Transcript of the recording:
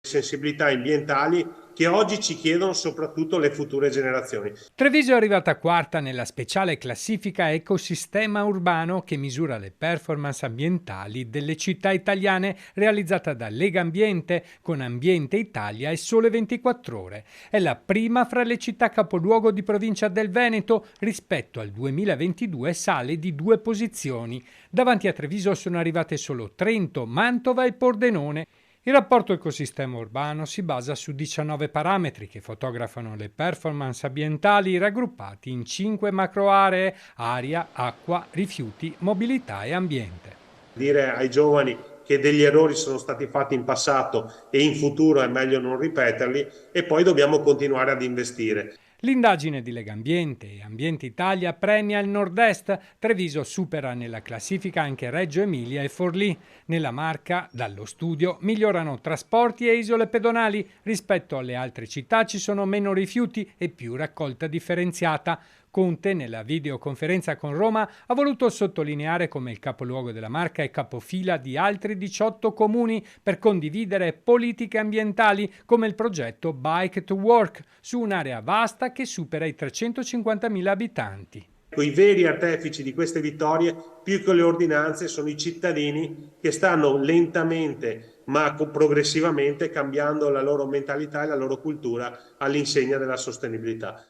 sensibilità ambientali che oggi ci chiedono soprattutto le future generazioni. Treviso è arrivata quarta nella speciale classifica Ecosistema Urbano che misura le performance ambientali delle città italiane, realizzata da Lega Ambiente con Ambiente Italia e Sole 24 Ore. È la prima fra le città capoluogo di provincia del Veneto, rispetto al 2022 sale di 2 posizioni. Davanti a Treviso sono arrivate solo Trento, Mantova e Pordenone. Il rapporto ecosistema urbano si basa su 19 parametri che fotografano le performance ambientali raggruppati in 5 macroaree: aria, acqua, rifiuti, mobilità e ambiente. Dire ai giovani che degli errori sono stati fatti in passato e in futuro è meglio non ripeterli, e poi dobbiamo continuare ad investire. L'indagine di Legambiente e Ambiente Italia premia il Nord-Est. Treviso supera nella classifica anche Reggio Emilia e Forlì. Nella Marca, dallo studio, migliorano trasporti e isole pedonali. Rispetto alle altre città ci sono meno rifiuti e più raccolta differenziata. Conte, nella videoconferenza con Roma, ha voluto sottolineare come il capoluogo della Marca è capofila di altri 18 comuni per condividere politiche ambientali come il progetto Bike to Work su un'area vasta che supera i 350.000 abitanti. I veri artefici di queste vittorie, più che le ordinanze, sono i cittadini che stanno lentamente ma progressivamente cambiando la loro mentalità e la loro cultura all'insegna della sostenibilità.